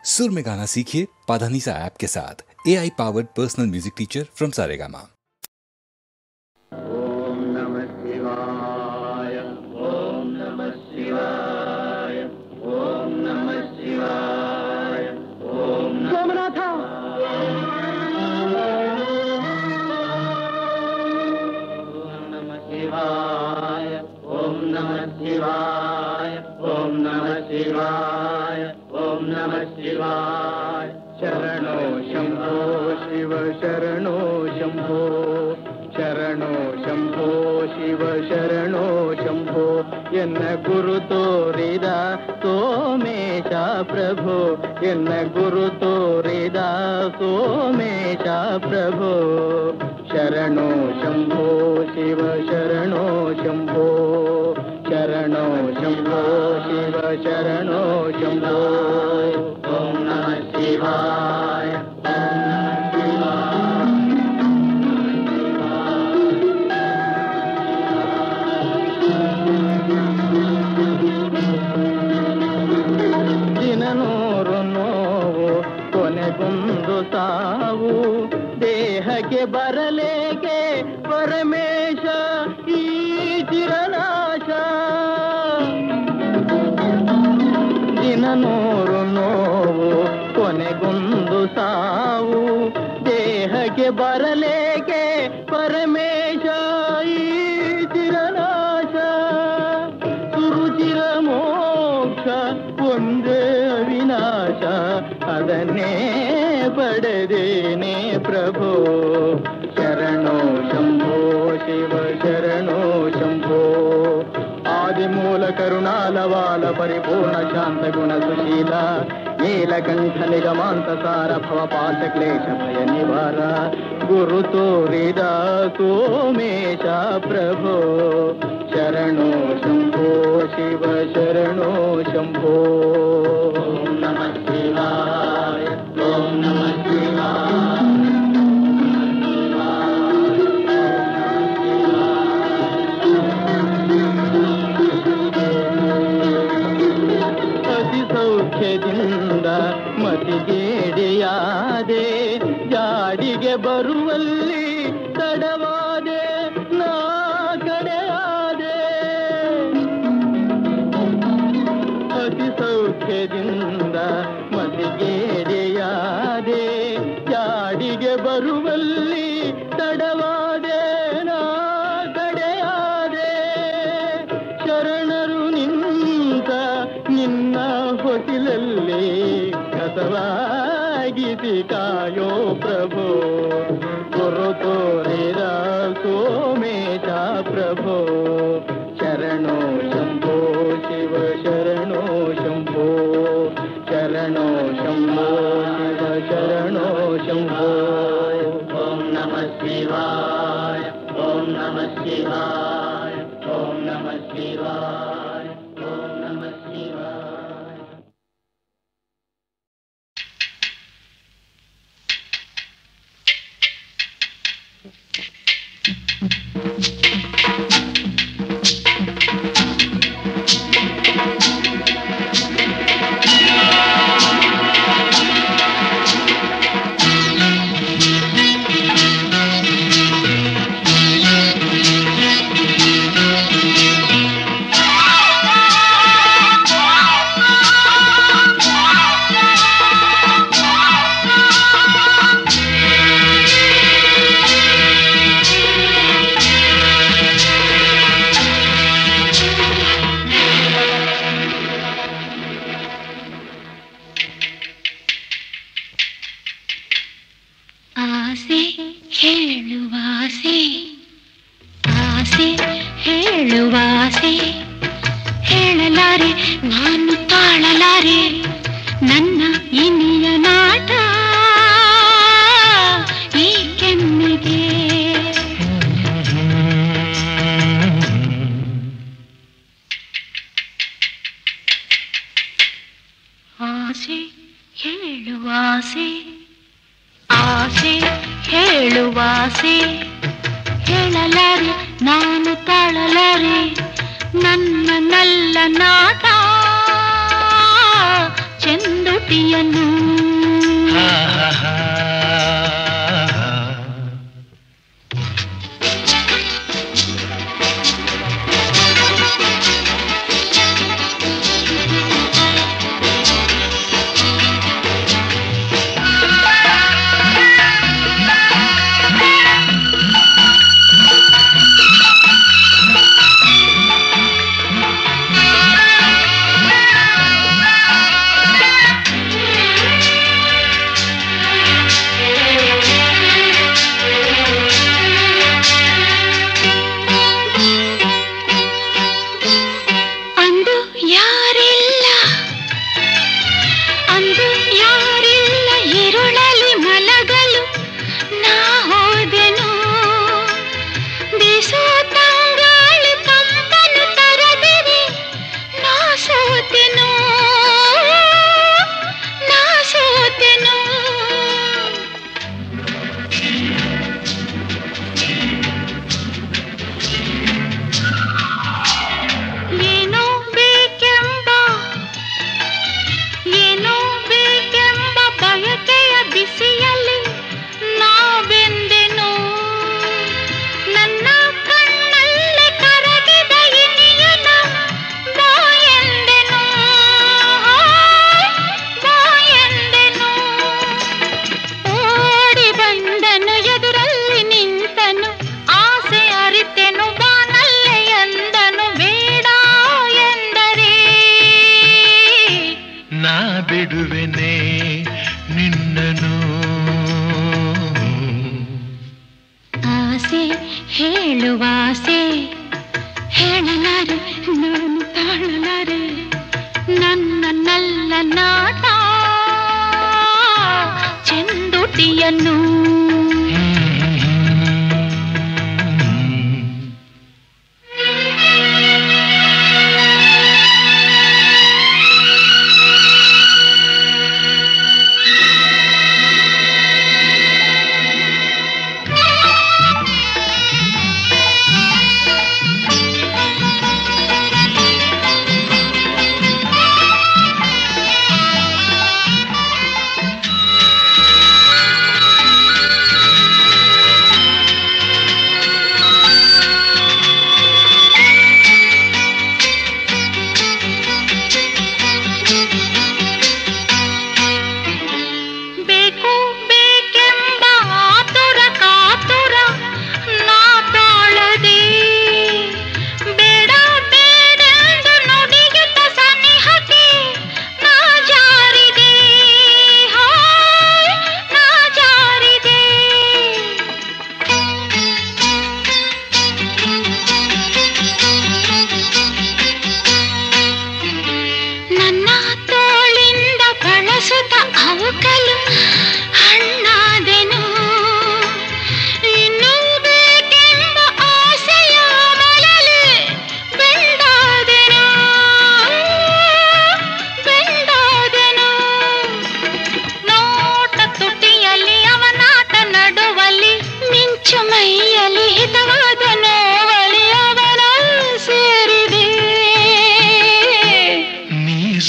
सुर में गाना सीखिए पाधानीसा ऐप के साथ। AI powered personal music teacher from Saregama. ओम नमः शिवाय, ओम नमः शिवाय, ओम नमः शिवाय, ओम सोमनाथ। ओम नमः शिवाय, ओम नमः शिवाय, ओम नमः शिवाय, ओम नमः शिवाय। शरणो शंभो शिव शरणो शंभो, शरणो शंभो शिव शरणो शंभो। ಎನ್ನ ಗುರು ತೋರಿದ ಸೋಮೇಶ ಪ್ರಭು, ಎನ್ನ ಗುರು ತೋರಿದ ಸೋಮೇಶ ಪ್ರಭು। ಶರಣೋ ಶಂಭೋ ಶಿವ ಶರಣೋ ಶಂಭೋ, ಶರಣೋ ಶಂಭೋ ಶಿವ ಶರಣೋ ಶಂಭೋ। ಓಂ ನಮಃ ಶಿವಾಯ, ಓಂ ನಮಃ ಶಿವಾಯ। ದಿನನೂರು ನೋವು ಕೊನೆಗೊಂದು ಸಾವು, ದೇಹಕ್ಕೆ ಬರಲೇಕೆ ಪರಮೇಶ ಈ ಚಿರನಾಶ। ದಿನನೂರು ನೋವು ಕೊನೆಗೊಂದು ಸಾವು, ದೇಹಕ್ಕೆ ಬರಲೇಕೆ ಪರಮೇಶ ಈ ಚಿರನಾಶ। ಸುರುಚಿರ ಮೋಕ್ಷ ಒಂದೇ ಅವಿನಾಶ, ಅದನ್ನೇ ಪಡೆದೇನೆ ಪ್ರಭು। ಶರಣೋ ಶಂಭೋ ಶಿವ ಶರಣೋ ಶಂಭೋ। ಆದಿಮೂಲ ಕರುಣಾಲವಾಲ ಪರಿಪೂರ್ಣ ಶಾಂತ ಗುಣ ಸುಶೀಲ, ನೀಲಕಂಠ ನಿಗಮಾಂತ ಸಾರ ಭವಪಾಶ ಕ್ಲೇಶ ಭಯ ನಿವಾರ। ಗುರು ತೋರಿದ ಸೋಮೇಶ ಪ್ರಭು, ಶರಣೋ ಶಂಭೋ ಶಿವ ಶರಣೋ ಶಂಭೋ। ಓಂ ನಮಃ ಶಿವಾಯ, ಓಂ ನಮಃ ಶಿವಾಯ। ಅತಿ ಸೌಖ್ಯದಿಂದ ಮತಿಗೇಡಿಯಾದೆ, ಜಾಡಿಗೆ ಬರುವಲ್ಲಿ ತಡವಾದೆ ನಾ ಕಡೆಯಾದೆ। ಅತಿ ಸೌಖ್ಯದಿಂದ ಮತಿಗೇಡಿಯಾದೆ, ಜಾಡಿಗೆ ಬರುವಲ್ಲಿ ತಡವಾದೆ ನಾ ಕಡೆಯಾದೆ। ಶರಣರು ನಿಂತ ನಿನ್ನ ಹೊಸಿಲಲ್ಲಿ ಕಸವಾಗಿಸಿ ಕಾಯೋ ಪ್ರಭು। ಗುರು ತೋರಿದ ಸೋಮೇಶ ಪ್ರಭು, ಶರಣೋ ಶಂಭೋ ಶಿವ ಶರಣೋ ಶಂಭೋ, ಶರಣೋ ಶಂಭೋ ಶಿವ ಶರಣೋ ಶಂಭೋ। ಓಂ ನಮಃ ಶಿವಾಯ, ಓಂ ನಮಃ ಶಿವಾಯ, ಓಂ ನಮಃ ಶಿವಾಯ, ಓಂ ನಮಃ ಶಿವಾಯ। ಆಸೆ ಹೇಳುವಾಸೆ, ಆಸೆ ಹೇಳುವಾಸೆ, ಹೇಳಲಾರೆ ನಾನು ತಾಳಲಾರೆ ನನ್ನ ಇನಿಯ ನಾಟ ಈ ಕೆನ್ನೆಗೆ। ಆಸೆ ಹೇಳುವಾಸೆ, ಆಸೆ ಹೇಳುವಾಸೆ, ಹೇಳಲಾರೆ ನಾನು ತಾಳಲಾರೆ ನನ್ನ ನಲ್ಲ ನಾಟ ಚೆಂದುಟ ಚೆಂದುಟಿಯನ್ನು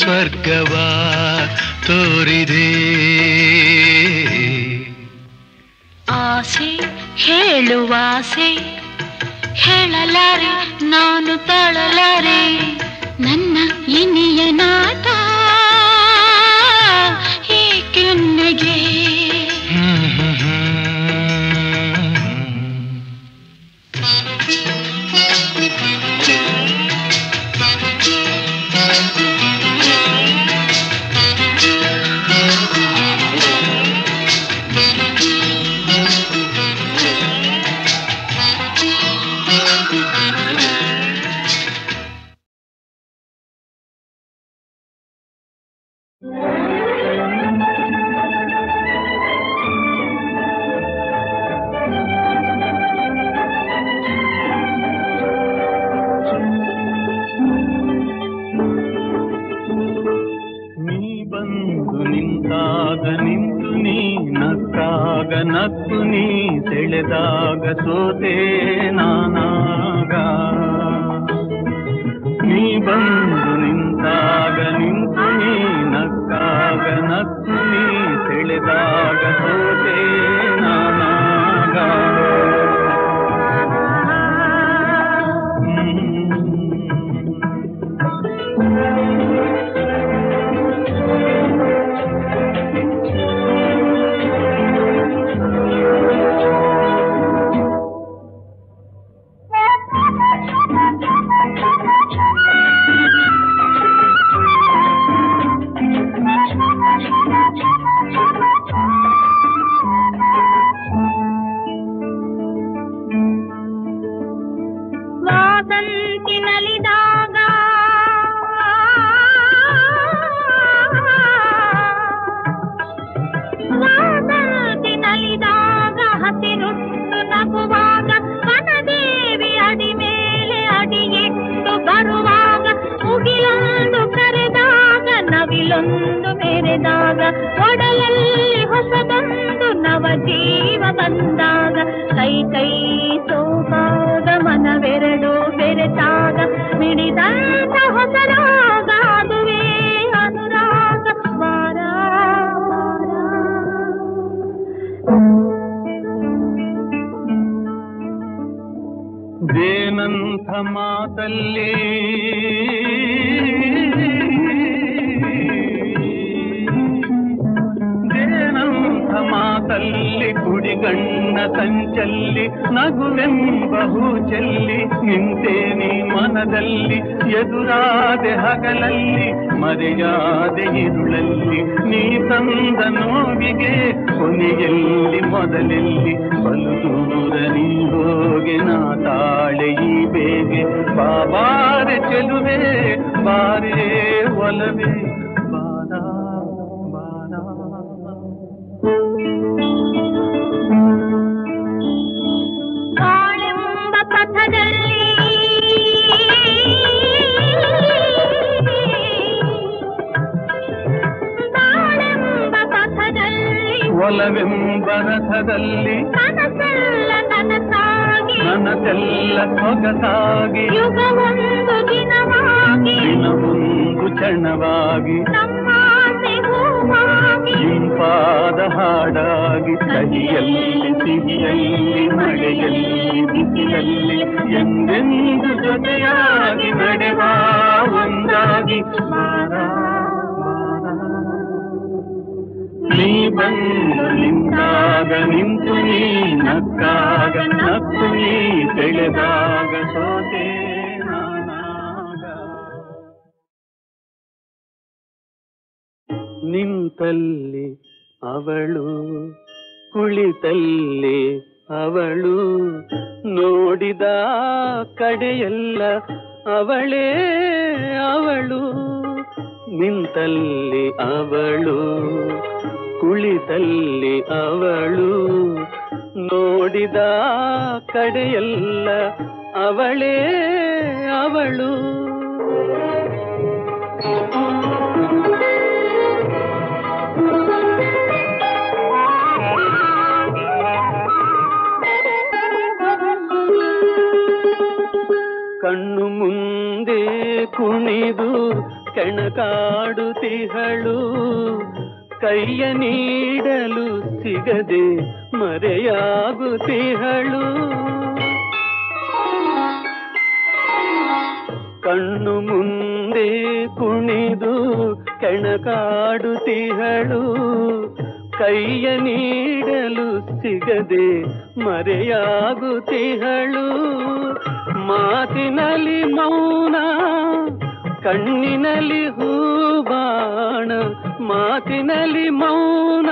ಸ್ವರ್ಗವಾ ತೋರಿದೆ ಆಸೆ ಹೇಳುವಾಸೆ ಹೇಳಲಾರೆ ನಾನು ತಾಳಲಾರೆ ನನ್ನ ಇನಿಯ ನಾಟ ಏಕೆನ್ನೆಗೆ ನಕ್ಕು ನೀ ಸೆಳೆದಾಗ ಸೋತೆ ನಾನಾಗ ನೀ ಬಂದು ನಿಂತಾಗ ನಿಂತು ನೀ ನಕ್ಕಾಗ ಸೆಳೆದಾಗ ನಕ್ಕು ನೀ ಸೆಳೆದಾಗ ಸೋತೆ ನಾನಾಗ. ನವಿಲೊಂದು ಮೆರೆದಾಗ ಒಡಲಲ್ಲಿ ಹೊಸದೊಂದು ನವ ಜೀವ ಬಂದಾಗ ಕೈ ಕೈ ಸೋಪಾಗ ಮನವೆರಡು ಬೆರೆತಾಗ ಮಿಡಿದಂತ ಹೊಸರಾಗ ಅದುವೇ ಅನುರಾಗ. ವಾರ ದೇನಂಥ ಮಾತಲ್ಲಿ ಮಾತಲ್ಲಿ ಕುಡಿಗಣ್ಣ ಸಂಚಲ್ಲಿ ನಗುವೆಂಬ ಹೂ ಚೆಲ್ಲಿ ನಿಂತೇನಿ ಮನದಲ್ಲಿ ಎದುರಾದೆ ಹಗಲಲ್ಲಿ ಮರೆಯಾದೆ ಇರುಳಲ್ಲಿ ನೀ ತಂದ ನೋವಿಗೆ ಕೊನೆಯಲ್ಲಿ ಮೊದಲೆಲ್ಲಿ ಬಲು ದೂರ ನೀ ಹೋಗೆ ನಾ ತಾಳೆ ಈ ಬೇಗೆ ಬಾಬಾರೆ ಚೆಲುವೆ ಬಾರೇ ಒಲವೇ ಬಾರ ಬಾರ. ಬಾಳೆಂಬ ಪಥದಲ್ಲಿ ಬಾಳೆಂಬ ಪಥದಲ್ಲಿ ಒಲವೆಂಬ ರಥದಲ್ಲಿ ಕನಸೆಲ್ಲ ನನಸಾಗಿ ನನಸೆಲ್ಲ ಸೊಗಸಾಗಿ ಯುಗವೊಂದು ದಿನವಾಗಿ ದಿನವೊಂದು ಕ್ಷಣವಾಗಿ ನಮ್ಮಾಸೆ ಹೂವಾಗಿ ಇಂಪಾದ ಹಾಡಾಗಿ ಕಹಿಯಲ್ಲಿ ಸಿಹಿಯಲ್ಲಿ ಮಳೆಯಲ್ಲಿ ಬಿಸಿಲಲ್ಲಿ ಎಂದೆಂದು ಜೊತೆಯಾಗಿ ನಡೆವ ಒಂದಾಗಿ ಬಾರ ನೀ ಬಂದು ನಿಂತಾಗ ನಿಂತು ನೀ ನಕ್ಕಾಗ ನಕ್ಕು ನೀ ಸೆಳೆದಾಗ ಸೋತೆ ನಾನಾಗ. ನಿಂತಲ್ಲಿ ಅವಳು ಕುಳಿತಲ್ಲಿ ಅವಳು ನೋಡಿದ ಕಡೆಯೆಲ್ಲ ಅವಳೇ ಅವಳು. ನಿಂತಲ್ಲಿ ಅವಳು ಕುಳಿತಲ್ಲಿ ಅವಳು ನೋಡಿದ ಕಡೆಯೆಲ್ಲ ಅವಳೇ ಅವಳು. ಕಣ್ಣು ಮುಂದೆ ಕುಣಿದು ಕೆಣಕಾಡುತ್ತಿಹಳು ಕೈಯ ನೀಡಲು ಸಿಗದೆ ಮರೆಯಾಗುತ್ತಿಹಳು. ಕಣ್ಣು ಮುಂದೆ ಕುಣಿದು ಕೆಣಕಾಡುತ್ತಿಹಳು ಕೈಯ ನೀಡಲು ಸಿಗದೆ ಮರೆಯಾಗುತ್ತಿಹಳು. ಮಾತಿನಲ್ಲಿ ಮೌನ ಕಣ್ಣಿನಲ್ಲಿ ಹೂಬಾಣ ಮಾತಿನಲ್ಲಿ ಮೌನ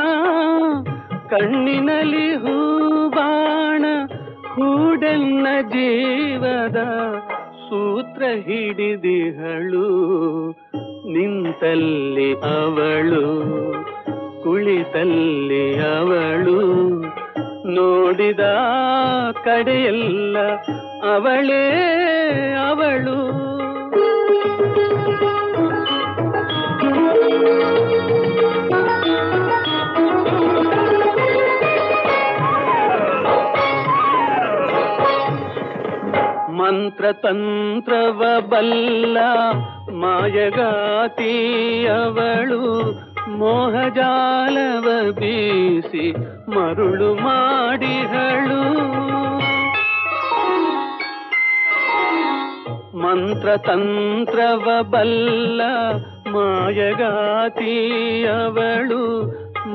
ಕಣ್ಣಿನಲ್ಲಿ ಹೂಬಾಣ ಹೂಡೆನ್ನ ಜೀವದ ಸೂತ್ರ ಹಿಡಿದಿಹಳು. ನಿಂತಲ್ಲಿ ಅವಳು ಕುಳಿತಲ್ಲಿ ಅವಳು ನೋಡಿದ ಕಡೆಯೆಲ್ಲ ಅವಳೇ ಅವಳು. ಮಂತ್ರತಂತ್ರವ ಬಲ್ಲ ಮಾಯಗಾತಿ ಅವಳು ಮೋಹಜಾಲವ ಬೀಸಿ ಮರುಳು ಮಾಡಿಹಳು. ಮಂತ್ರತಂತ್ರವ ಬಲ್ಲ ಮಾಯಗಾತಿಯವಳು.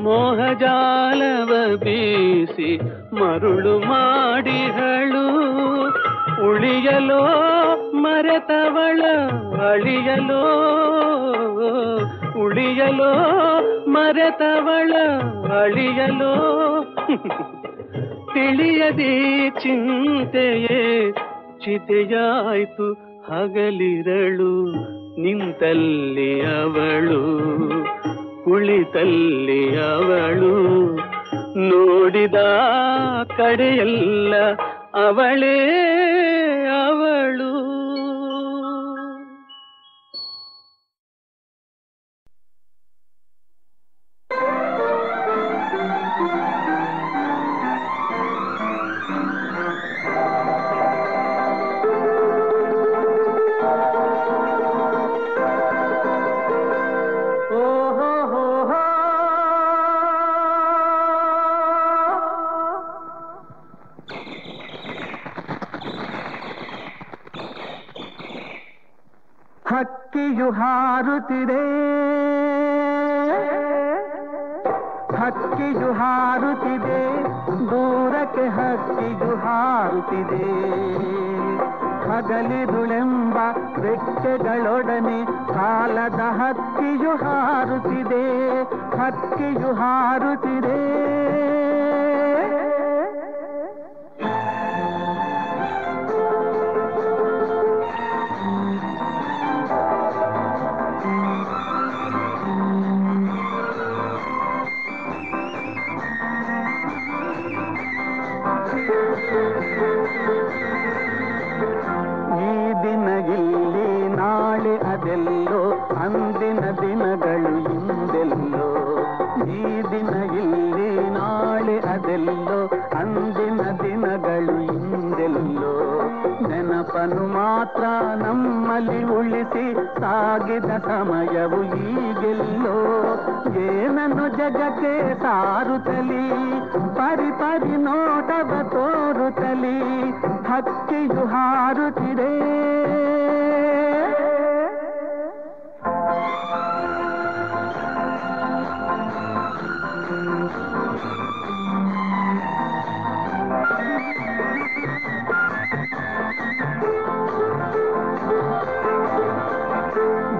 ಮೋಹಜಾಲವ ಬೀಸಿ ಮರುಳು ಮಾಡಿಹಳು. ಉಳಿಯಲೋ ಮರೆತವಳ ಅಳಿಯಲೋ, ಉಳಿಯಲೋ ಮರೆತವಳ ಅಳಿಯಲೋ. ತಿಳಿಯದೆ ಚಿಂತೆಯೇ ಚಿತೆಯಾಯ್ತು ಹಗಲಿರಳು. ನಿಂತಲ್ಲಿ ಅವಳು ಕುಳಿತಲ್ಲಿ ಅವಳು, ನೋಡಿದ ಕಡೆಯಲ್ಲ ಅವಳೇ ಅವಳು. ಹಕ್ಕಿಯು ಹಾರುತ್ತಿದೆ, ಹಕ್ಕಿಯು ಹಾರುತ್ತಿದೆ, ದೂರಕ್ಕೆ ಹಕ್ಕಿಯು ಹಾರುತ್ತಿದೆ. ಹಗಲಿರುಳೆಂಬ ರೆಕ್ಕೆಗಳೊಡನೆ ಕಾಲದ ಹಕ್ಕಿಯು ಹಾರುತ್ತಿದೆ, ಹಕ್ಕಿಯು ಹಾರುತ್ತಿದೆ. ಅದೆಲ್ಲೋ ಅಂದಿನ ದಿನಗಳು ಇಂದೆಲ್ಲೋ, ಈ ದಿನ ಇಲ್ಲಿ ನಾಳೆ ಅದೆಲ್ಲೋ ಅಂದಿನ ದಿನಗಳು ಇಂದೆಲ್ಲೋ. ನೆನಪನು ಮಾತ್ರ ನಮ್ಮಲ್ಲಿ ಉಳಿಸಿ ಸಾಗಿದ ಸಮಯವು ಈಗೆಲ್ಲೋ. ಏನನ್ನು ಜಗಕ್ಕೆ ಸಾರುತ್ತಲಿ, ಪರಿ ಪರಿ ನೋಟವ ತೋರುತ್ತಲಿ, ಹಕ್ಕಿಯು ಹಾರುತ್ತಿದೆ.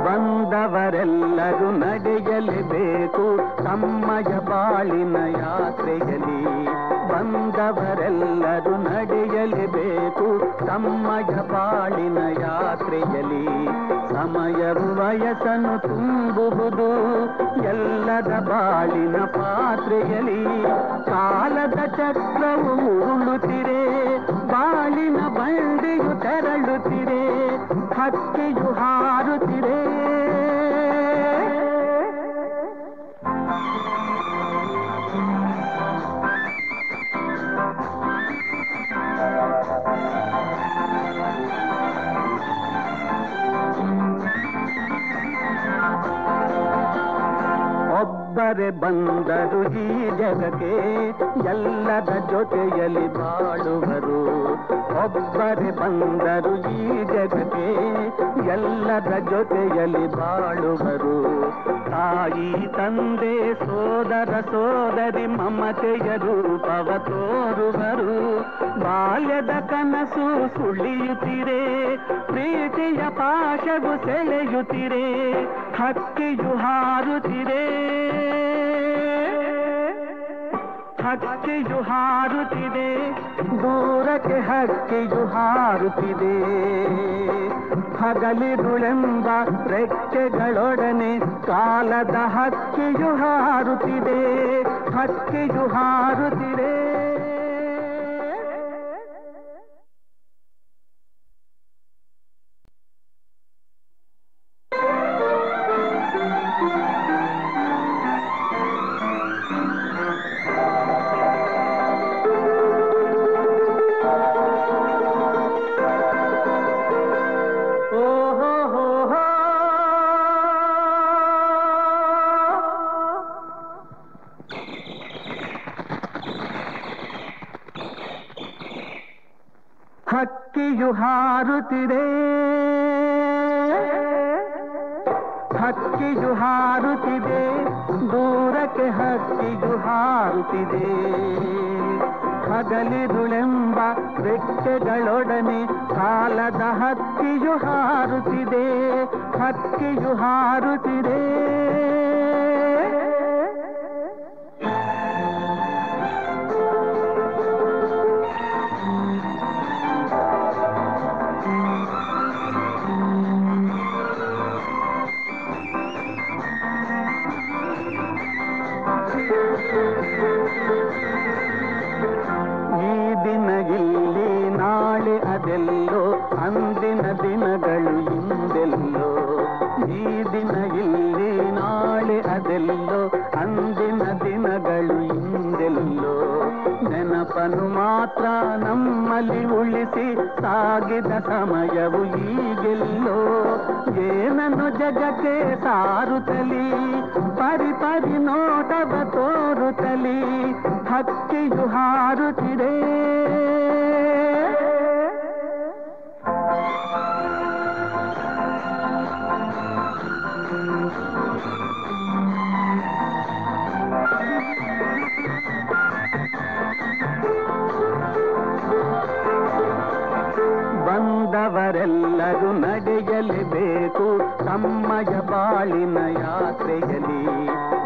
ಬಂದವರೆಲ್ಲರೂ ನಡೆಯಲೇಬೇಕು ತಮ್ಮಯ ಬಾಳಿನ ಯಾತ್ರೆಯಲ್ಲಿ. ಬಂದವರೆಲ್ಲರೂ ನಡೆಯಲೇಬೇಕು ತಮ್ಮಯ ಬಾಳಿನ ಯಾತ್ರೆಯಲ್ಲಿ. ಸಮಯವು ವಯಸ್ಸನ್ನು ತುಂಬುವುದು ಎಲ್ಲದ ಬಾಳಿನ ಪಾತ್ರೆಯಲ್ಲಿ. ಕಾಲದ ಚಕ್ರವು ಉರುಳುತ್ತಿರೆ, ಬಾಳಿನ ಬಂಡಿಯು ತೆರಳುತ್ತಿರೆ, ಹಕ್ಕಿಯು ಹಾರುತ್ತಿರೆ. ಒಬ್ಬರೇ ಬಂದರು ಈ ಜಗಕ್ಕೆ, ಎಲ್ಲದ ಜೊತೆಯಲ್ಲಿ ಬಾಳುವರು. ಒಬ್ಬರೇ ಬಂದರು ಈ ಜಗಕ್ಕೆ, ಎಲ್ಲದ ಜೊತೆಯಲ್ಲಿ ಬಾಳುವರು. ತಾಯಿ ತಂದೆ ಸೋದರ ಸೋದರಿ ಮಮತೆಯ ರೂಪವ ತೋರುವರು. ಬಾಲ್ಯದ ಕನಸು ಸುಳಿಯುತ್ತಿರೆ, ಪ್ರೀತಿಯ ಪಾಶವು ಸೆಳೆಯುತ್ತಿರೆ, ಹಕ್ಕಿಯು ಹಾರುತ್ತಿರೆ. ಹಕ್ಕಿಯು ಹಾರುತ್ತಿದೆ, ದೂರಕ್ಕೆ ಹಕ್ಕಿಯು ಹಾರುತ್ತಿದೆ. ಹಗಲಿರುಳೆಂಬ ರೆಕ್ಕೆಗಳೊಡನೆ ಕಾಲದ ಹಕ್ಕಿಯು ಹಾರುತ್ತಿದೆ, ಹಕ್ಕಿಯು ಹಾರುತ್ತಿದೆ. ಹಕ್ಕಿಯು ಹಾರುತ್ತಿದೆ, ಹಕ್ಕಿಯು ಹಾರುತ್ತಿದೆ, ದೂರಕ್ಕೆ ಹಕ್ಕಿಯು ಹಾರುತ್ತಿದೆ. ಹಗಲಿರುಳೆಂಬ ರೆಕ್ಕೆಗಳೊಡನೆ ಕಾಲದ ಹಕ್ಕಿಯು ಹಾರುತ್ತಿದೆ, ಹಕ್ಕಿಯು ಹಾರುತ್ತಿದೆ. ಅದೆಲ್ಲೋ ಅಂದಿನ ದಿನಗಳು ಇಂದೆಲ್ಲೋ, ಈ ದಿನ ಇಲ್ಲಿ ನಾಳೆ ಅದೆಲ್ಲೋ ಅಂದಿನ ದಿನಗಳು ಇಂದೆಲ್ಲೋ. ನೆನಪನು ಮಾತ್ರ ನಮ್ಮಲ್ಲಿ ಉಳಿಸಿ ಸಾಗಿದ ಸಮಯವು ಈಗೆಲ್ಲೋ. ಏನನ್ನು ಜಗಕ್ಕೆ ಸಾರುತ್ತಲಿ, ಪರಿ ಪರಿ ನೋಟವ ತೋರುತ್ತಲಿ, ಹಕ್ಕಿಯು ಹಾರುತ್ತಿದೆ. ಬಂದವರೆಲ್ಲರೂ ನಡೆಯಲೇಬೇಕು ತಮ್ಮಯ ಬಾಳಿನ ಯಾತ್ರೆಯಲ್ಲಿ,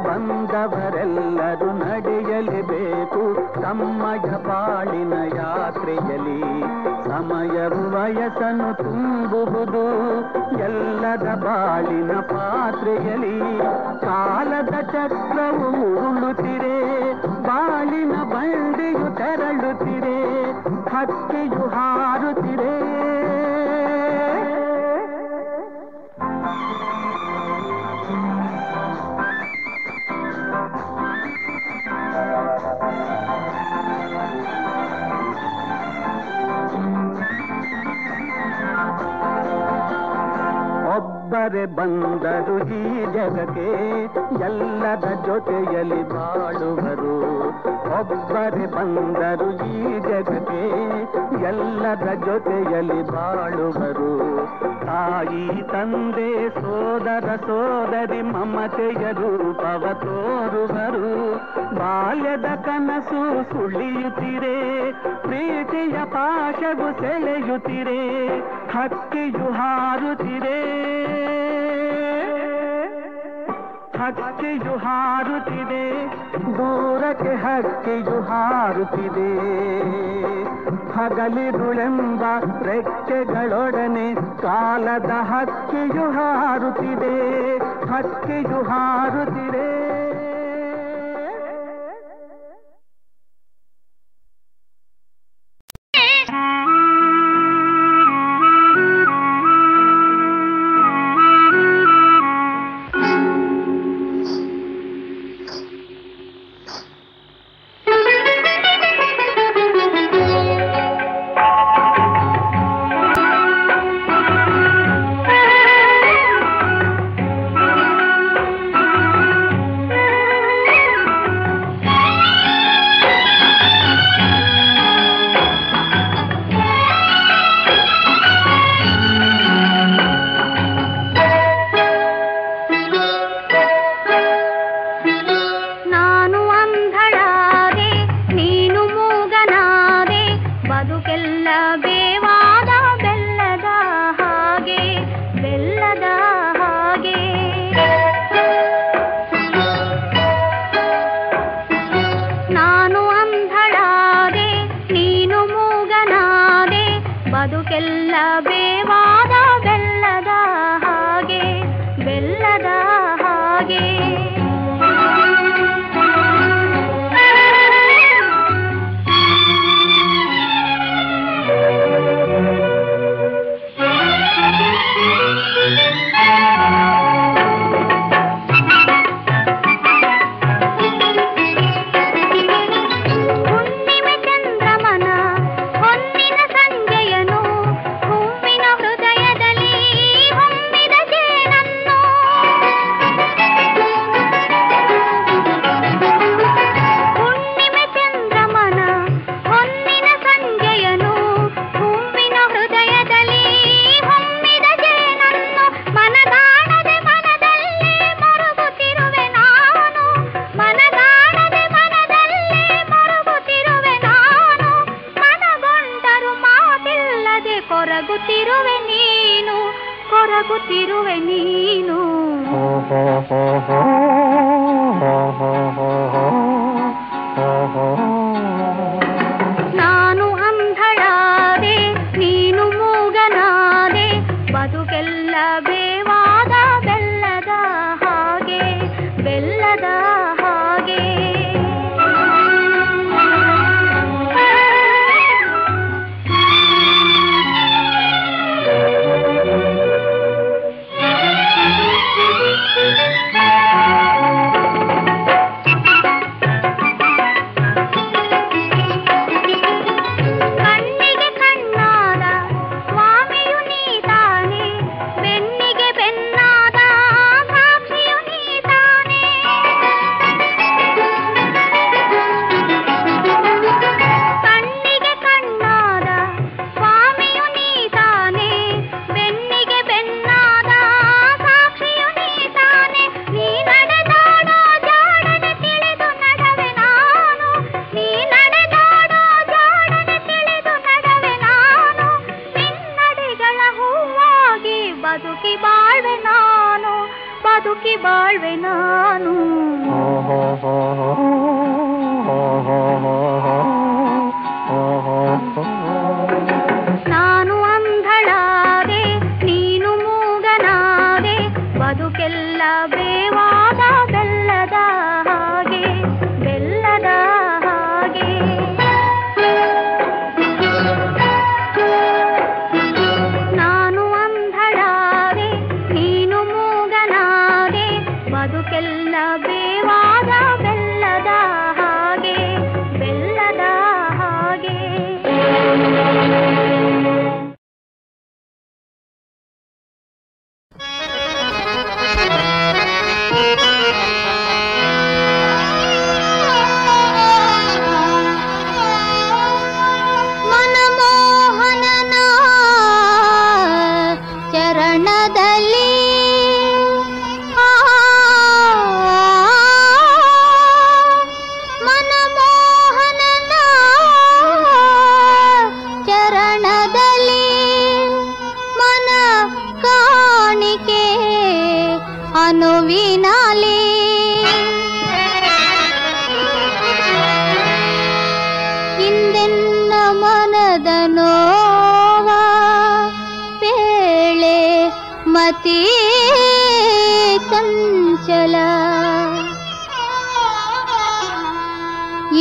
ಬಂದವರೆಲ್ಲರೂ ನಡೆಯಲೇಬೇಕು ತಮ್ಮಯ ಬಾಳಿನ ಯಾತ್ರೆಯಲ್ಲಿ. ಸಮಯವು ವಯಸ್ಸನ್ನು ತುಂಬುವುದು ಎಲ್ಲದ ಬಾಳಿನ ಪಾತ್ರೆಯಲ್ಲಿ. ಕಾಲದ ಚಕ್ರವು ಉರುಳುತ್ತಿರೆ, ಬಾಳಿನ ಬಂಡಿಯು ತೆರಳುತ್ತಿರೆ, ಹಕ್ಕಿಯು ಹಾರುತ್ತಿರೆ. ಒಬ್ಬರೇ ಬಂದರು ಈ ಜಗಕ್ಕೆ, ಎಲ್ಲರ ಜೊತೆಯಲ್ಲಿ ಬಾಳುವರು. ಒಬ್ಬರೇ ಬಂದರು ಈ ಜಗಕ್ಕೆ, ಎಲ್ಲರ ಜೊತೆಯಲ್ಲಿ ಬಾಳುವರು. ತಾಯಿ ತಂದೆ ಸೋದರ ಸೋದರಿ ಮಮತೆಯ ರೂಪವ ತೋರುವರು. ಬಾಲ್ಯದ ಕನಸು ಸುಳಿಯುತ್ತಿರೆ, ಪ್ರೀತಿಯ ಪಾಶವು ಸೆಳೆಯುತ್ತಿರೆ, ಹಕ್ಕಿಯು ಹಾರುತ್ತಿರೆ, ಹಕ್ಕಿಯು ಹಾರುತ್ತಿದೆ, ದೂರಕ್ಕೆ ಹಕ್ಕಿಯು ಹಾರುತ್ತಿದೆ. ಹಗಲಿರುಳೆಂಬ ರೆಕ್ಕೆಗಳೊಡನೆ ಕಾಲದ ಹಕ್ಕಿಯು ಹಾರುತ್ತಿದೆ, ಹಕ್ಕಿಯು ಹಾರುತ್ತಿದೆ.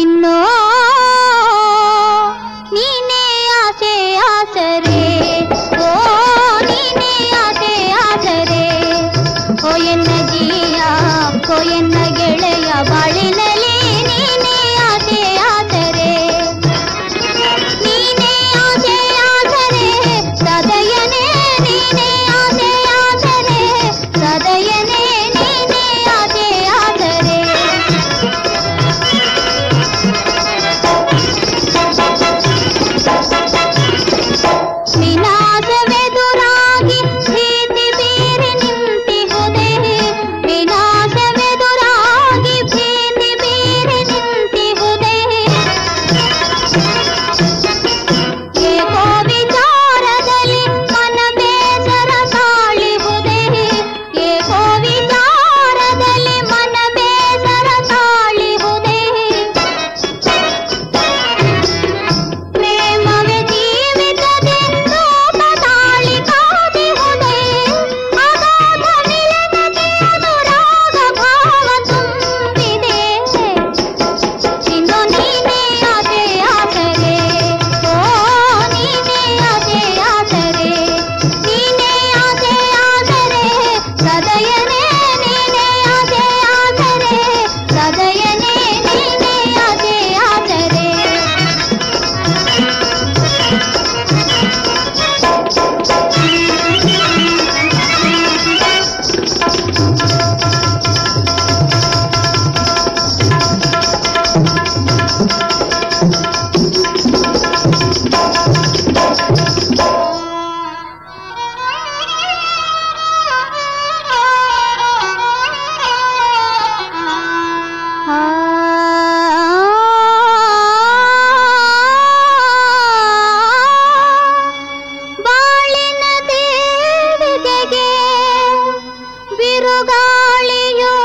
ಇನ್ನೋ ನೀನೇ ಆಸೆ ಆಸರೆ, ಓ ನೀನೇ ಆಸೆ ಆಸರೆ, ಓ ಎನ್ನ ಜೀಯ, ಓ ಎನ್ನ ಗೆಳೆಯ ಬಾಳಿನಲ್ಲಿ ನೀನೇ ಆಸೆ ಆಸರೆ, ನೀನೇ ಆಸೆ ಆಸರೆ ಸದಯನೇ, ನೀನೇ ಆಸೆ ಆಸರೆ ಸದಯನೇ, ನೀನೇ ಆಸೆ ಆಸರೆ. ವಿನಾಶವೆದುರಾಗಿ ಭೀತಿ ಬೀರಿ ನಿಂತಿಹುದೇ, ವಿನಾಶವೆದುರಾಗಿ ಭೀತಿ ಬೀರಿ ನಿಂತಿಹುದೇ, ಏಕೋ ವಿಚಾರದಲ್ಲಿ ಮನ ಬೇಸರ ತಾಳಿಹುದೇ, ಏಕೋ ವಿಚಾರದಲ್ಲಿ ಮನ ಬೇಸರ ತಾಳಿಹುದೇ, ಪ್ರೇಮವೇ ಜೀವಿತದೆ ರೂಪ ತಾಳಿ ಕಾದಿಹುದೇ, ಅಗಾಧ ಮಿಲನಕ್ಕೆ ಅನುರಾಗ ಭಾವ ತುಂಬಿದೆ, ಇನ್ನು ನೀನೇ ಆಸೆ ಆಸರೆ, ಓ ನೀನೇ ಆಸೆ ಆಸರೆ, ನೀನೇ ಆಸೆ ಆಸರೆ ಸದಯನೇ, ನೀನೇ ಆಸೆ ಆಸರೆ ಸದಯನೇ, ನೀನೇ ಆಸೆ ಆಸರೆ. ಬಾಳಿನ ದೇವಿಗೆಗೆ ಬಿರುಗಾಳಿಯೋ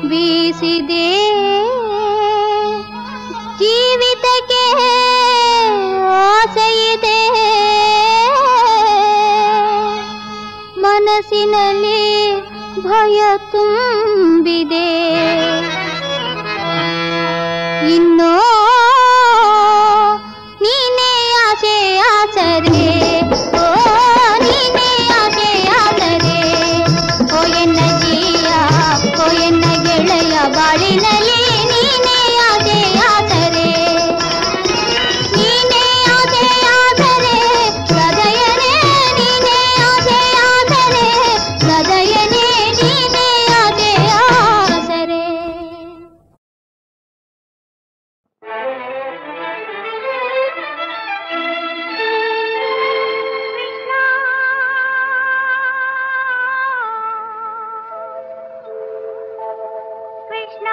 ಬೀಸಿದೆ, ಜೀವಿತಕ್ಕೆ ಆಸೆಯಿದೆ, ಮನಸ್ಸಿನಲ್ಲಿ ಭಯ ತುಂಬಿದೆ, ಇನ್ನೋ ನೀನೇ ಆಸೆ ಆಸರೆ, ಓ ನೀನೇ ಆಸೆ ಆಸರೆ, ಓ ಎನ್ನ ಜೀಯ, ಓ ಎನ್ನ ಗೆಳೆಯ ಬಾಳಿನಲ್ಲಿ ನೀನೇ ಆಸೆ ಆಸರೆ, ನೀನೇ ಆಸೆ ಆಸರೆ ಸದಯನೇ, ನೀನೇ ಆಸೆ ಆಸರೆ ಸದಯನೇ, ನೀನೇ ಆಸೆ ಆಸರೆ. ಕೃಷ್ಣ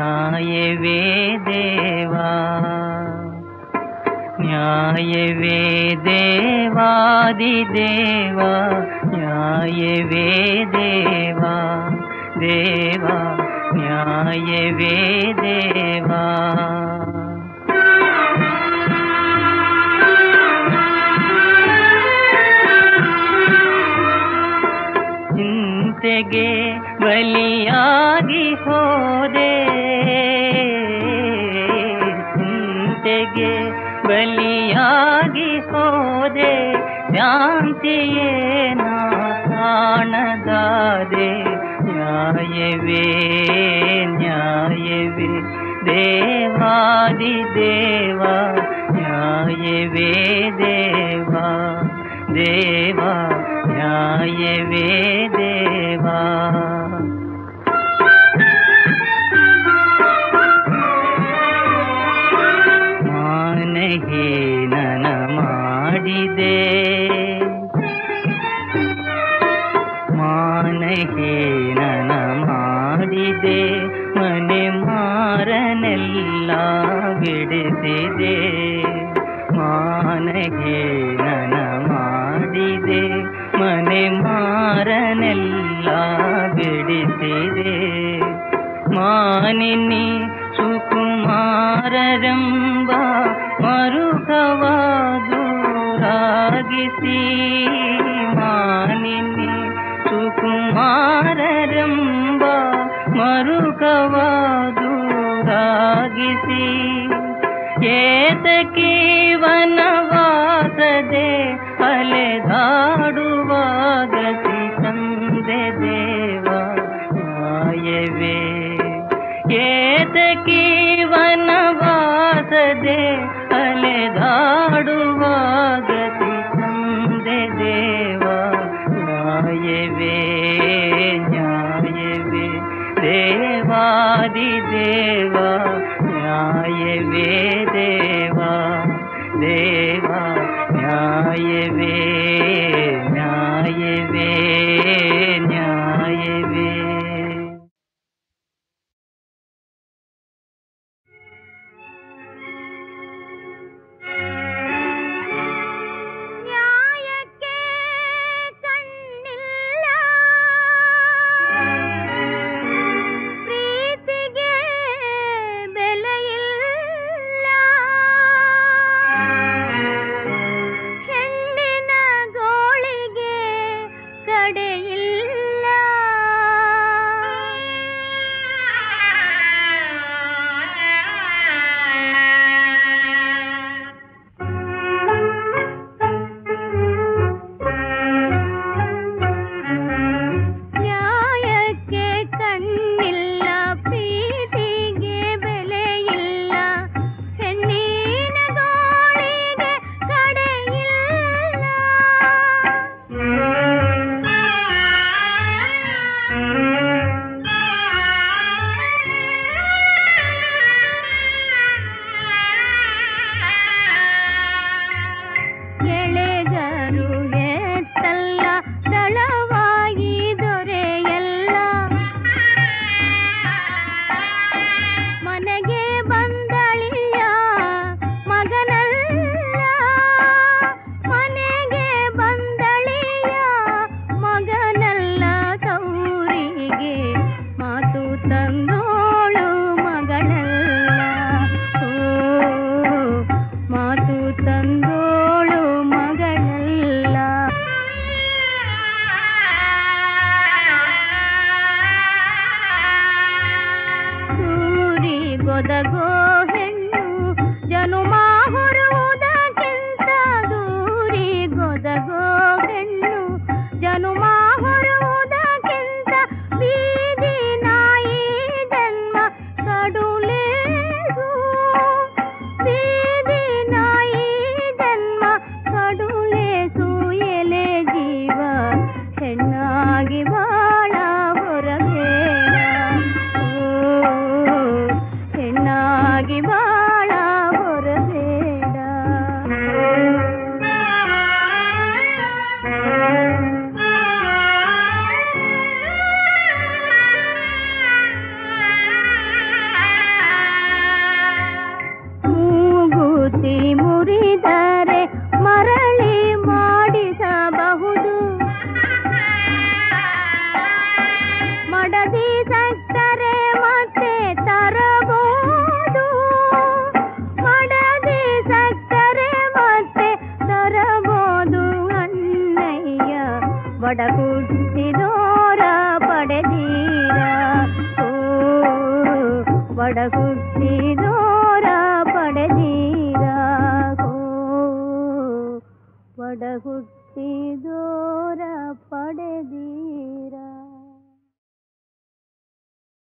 ನ್ಯಾಯವೇ ದೇವಾ, ನ್ಯಾಯವೇ ದೇವಾದಿದೇವಾ, ನ್ಯಾಯವೇ ದೇವಾ ದೇವಾ, ನ್ಯಾಯವೇ ದೇವಾ. ಚಿಂತೆಗೆ ಬಲಿಯಾಗಿ ಹೋದೆ, ಚಿಂತೆಗೆ ಬಲಿಯಾಗಿ ಹೋದೆ, ಶಾಂತಿಯೇ ನಾ ಕಾಣದಾದೆ. ನ್ಯಾಯವೇ ನ್ಯಾಯವೇ ದೇವಾದಿದೇವಾ, ನ್ಯಾಯವೇ ದೇವಾ ದೇವಾ, ನ್ಯಾಯವೇ ದೇವಾ. ಮಾನಹೀನನ ಮಾಡಿದೆ, ಮಾನಹೀನನ ಮಾಡಿದೆ, ಮನೆ ಮಾರನೆಲ್ಲ ಬಿಡಿಸಿದೆ. ಮಾನಹೀನನ ಮಾಡಿದೆ, ಮನೆ ಮಾರನೆಲ್ಲ ಬಿಡಿಸಿದೆ. ಮಾನಿನಿ ಸುಕುಮಾರರೆಂಬ ಮರುಕವ ದೂರಾಗಿಸಿ, ಮಾನಿನಿ ಸುಕುಮಾರರೆಂಬ ಮರುಕವ ದೂರಾಗಿಸಿ, ಏತಕಿ ವನವಾಸದೆ ಅಲೆದಾಡುವ ಗತಿ ತಂದೆ ದೇವಾ, ನ್ಯಾಯವೇ. ಏತಕಿ ವನವಾಸದೆ ಅಲೆದಾಡುವ ಗತಿ ತಂದೆ ದೇವಾ, ನ್ಯಾಯವೇ ನ್ಯಾಯವೇ ದೇವಾದಿದೇವಾ, ನ್ಯಾಯವೇ ದೇವಾ ದೇವಾ, ನ್ಯಾಯವೇ ನ್ಯಾಯವೇ ನ್ಯಾಯವೇ. ನ್ಯಾಯಕ್ಕೆ ಕಣ್ಣಿಲ್ಲ, ಪ್ರೀತಿಗೆ ಬೆಲೆಯಿಲ್ಲ, ಹೆಣ್ಣಿನ ಗೋಳಿಗೆ ಕಡೆಯಿಲ್ಲ. ನ್ಯಾಯಕ್ಕೆ ಕಣ್ಣಿಲ್ಲ, ಪ್ರೀತಿಗೆ ಬೆಲೆಯಿಲ್ಲ, ಹೆಣ್ಣಿನ ಗೋಳಿಗೆ ಕಡೆಯಿಲ್ಲ. ಎಳೆಗರು ಎತ್ತಲ್ಲ, ದಳವಾಗಿ ದೊರೆಯಲ್ಲ, ಮನೆಗೆ ಬಂದಳಿಯ ಮಗನಲ್ಲ, ಮನೆಗೆ ಬಂದಳಿಯ ಮಗನಲ್ಲ, ತೌರಿಗೆ ಮಾತು ತಂದೋಳು ಮಗಳಲ್ಲ, ಓ ಮಾತು ತಂದೋಳು ಮಗಳಲ್ಲ. ಸೂರಿ ಗೊದಗೋ ಹೆಣ್ಣು ಜನುಮ ಹೊರುವುದಕ್ಕಿಂತ, ದೂರಿ ಗೊದಗೋ ಹೆಣ್ಣು ಜನುಮ ಹೊರುವುದಕ್ಕಿಂತ, ಬೀದಿ ನಾಯಿ ಜನ್ಮ ಕಡುಲೇದು, ಬೀದಿ ನಾಯಿ ಜನ್ಮ ಕಡುಲೇಸು. ಎಲೆ ಜೀವ ಹೆಣ್ಣಾಗಿ ಬಾಳ ಹೊರಬೇಡ, ಓ ಹೆಣ್ಣಾಗಿ ಒಡಹುಟ್ಟಿದೋರ ಪಡೆದೀರ ಒಡಹುಟ್ಟಿದೋರ ಪಡೆದೀರ ಒಡಹುಟ್ಟಿದೋರ ಪಡೆದೀರ.